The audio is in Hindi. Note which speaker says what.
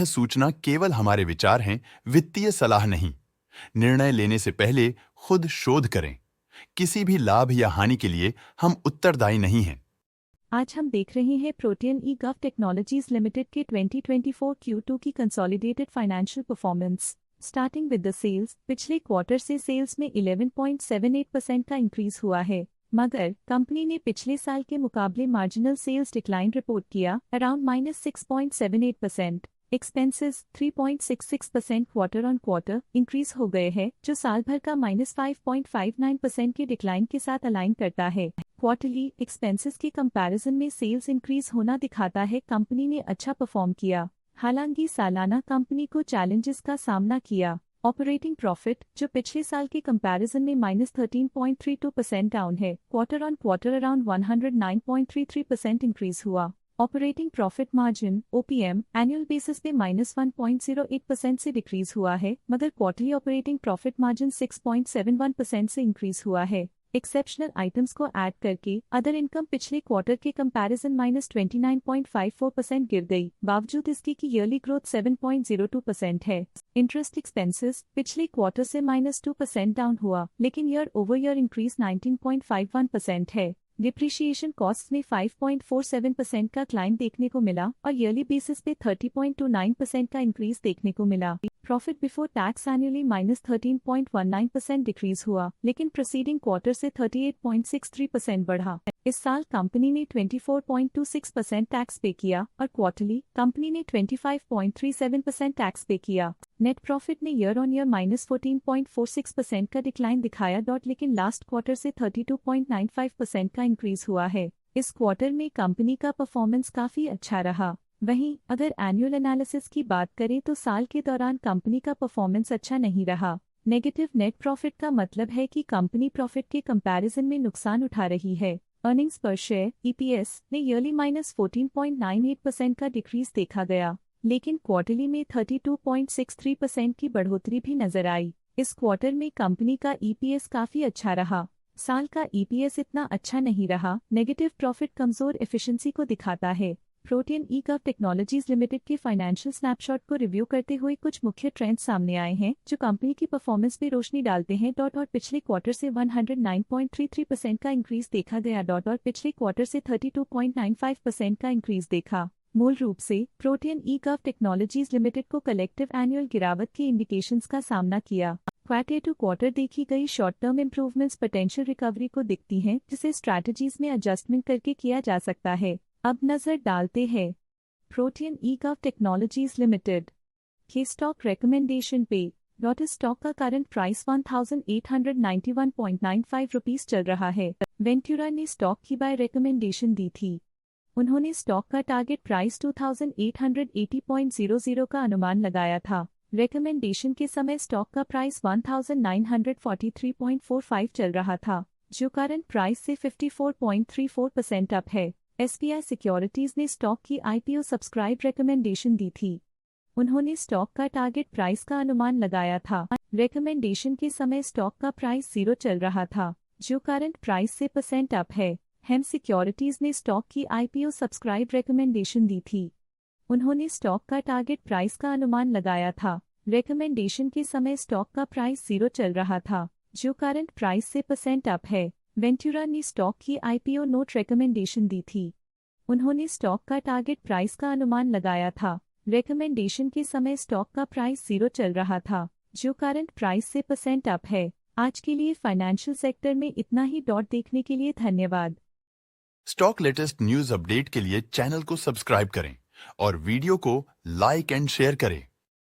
Speaker 1: सूचना केवल हमारे विचार हैं, वित्तीय सलाह नहीं। निर्णय लेने से पहले खुद शोध करें। किसी भी लाभ या हानि के लिए हम उत्तरदायी नहीं हैं।
Speaker 2: आज हम देख रहे हैं Protean e gov technologies limited के 2024 Q2 की consolidated financial performance. Starting with the sales, पिछले क्वार्टर से सेल्स में 11.78% का इंक्रीज हुआ है, मगर कंपनी ने पिछले साल के मुकाबले मार्जिनल सेल्स डिक्लाइन रिपोर्ट किया, around -6.78%। Expenses 3.66% quarter on quarter increase हो गए हैं, जो साल भर का -5.59% के डिक्लाइन के साथ अलाइन करता है। क्वार्टरली एक्सपेंसेस के कंपैरिजन में सेल्स इंक्रीज होना दिखाता है कंपनी ने अच्छा परफॉर्म किया। हालांकि सालाना कंपनी को चैलेंजेस का सामना किया। ऑपरेटिंग प्रॉफिट, जो पिछले साल के कंपैरिजन में -13.32% डाउन है, quarter on quarter around 109.33% increase हुआ। Operating profit margin OPM annual basis पे -1.08% से डिक्रीज हुआ है, मगर क्वार्टरली ऑपरेटिंग प्रॉफिट मार्जिन 6.71% से इंक्रीज हुआ है। एक्सेप्शनल आइटम्स को ऐड करके अदर इनकम पिछले क्वार्टर के कंपैरिजन -29.54% गिर गई, बावजूद इसकी कि ईयरली ग्रोथ 7.02% है। इंटरेस्ट एक्सपेंसेस पिछले क्वार्टर से -2% डाउन हुआ, लेकिन ईयर ओवर ईयर इंक्रीज 19.51% है। डिप्रिशिएशन कॉस्ट में 5.47% का क्लाइम देखने को मिला और ईयरली बेसिस पे 30.29% का इंक्रीज देखने को मिला। Profit before tax annually -13.19% decrease हुआ, लेकिन प्रीसीडिंग क्वार्टर से 38.63% बढ़ा। इस साल कंपनी ने 24.26% टैक्स पे किया और क्वार्टरली कंपनी ने 25.37% टैक्स पे किया। नेट प्रॉफिट ने ईयर ऑन ईयर -14.46% का डिक्लाइन दिखाया, लेकिन लास्ट क्वार्टर से 32.95% का इंक्रीज हुआ है। इस क्वार्टर में कंपनी का परफॉर्मेंस काफी अच्छा रहा। वहीं अगर एनुअल एनालिसिस की बात करें तो साल के दौरान कंपनी का परफॉर्मेंस अच्छा नहीं रहा। नेगेटिव नेट प्रॉफिट का मतलब है कि कंपनी प्रॉफिट के कंपैरिजन में नुकसान उठा रही है। अर्निंग्स पर शेयर EPS ने ईयरली -14.98% का डिक्रीज देखा गया, लेकिन क्वार्टरली में 32.63% की बढ़ोतरी भी नजर आई। इस क्वार्टर में कंपनी का EPS काफी अच्छा रहा। साल का EPS इतना अच्छा नहीं रहा। नेगेटिव प्रॉफिट कमजोर एफिशिएंसी को दिखाता है। Protean e gov technologies limited के फाइनेंशियल स्नैपशॉट को रिव्यू करते हुए कुछ मुख्य ट्रेंड्स सामने आए हैं, जो कंपनी की परफॉर्मेंस पे रोशनी डालते हैं। और पिछले क्वार्टर से 109.33% का इंक्रीज देखा गया। और पिछले क्वार्टर से 32.95% का इंक्रीज देखा। मूल रूप से protean e gov technologies limited को कलेक्टिव एनुअल गिरावट के इंडिकेशंस का सामना किया। क्वार्टर टू क्वार्टर देखी गई short term improvements potential recovery को दिखती हैं, जिसे स्ट्रैटेजीज में एडजस्टमेंट करके किया जा सकता है। अब नजर डालते हैं Protean e gov technologies limited के स्टॉक रिकमेंडेशन पे। स्टॉक का करंट प्राइस 1891.95 रुपीस चल रहा है। वेंटुरा ने स्टॉक की बाय रिकमेंडेशन दी थी। उन्होंने स्टॉक का टारगेट प्राइस 2880.00 का अनुमान लगाया था। रिकमेंडेशन के समय स्टॉक का प्राइस 1943.45 चल रहा था, जो करंट प्राइस से 54.34% अप है। SBI सिक्योरिटीज ने स्टॉक की IPO सब्सक्राइब रिकमेंडेशन दी थी। उन्होंने स्टॉक का टारगेट प्राइस का अनुमान लगाया था। रिकमेंडेशन के समय स्टॉक का प्राइस 0 चल रहा था, जो करंट प्राइस से % अप है। हेम सिक्योरिटीज ने स्टॉक की IPO सब्सक्राइब रिकमेंडेशन दी थी। उन्होंने स्टॉक का टारगेट प्राइस का अनुमान लगाया था। रिकमेंडेशन के समय स्टॉक का प्राइस 0 चल रहा था, जो करंट प्राइस से % अप है। वेंटुरा ने स्टॉक की IPO नोट रिकमेंडेशन दी थी। उन्होंने स्टॉक का टारगेट प्राइस का अनुमान लगाया था। रिकमेंडेशन के समय स्टॉक का प्राइस 0 चल रहा था, जो करंट प्राइस से % अप है। आज के लिए फाइनेंशियल सेक्टर में इतना ही। देखने के लिए धन्यवाद।
Speaker 1: स्टॉक लेटेस्ट न्यूज अपडेट के लिए चैनल को सब्सक्राइब करें और वीडियो को लाइक एंड शेयर करें।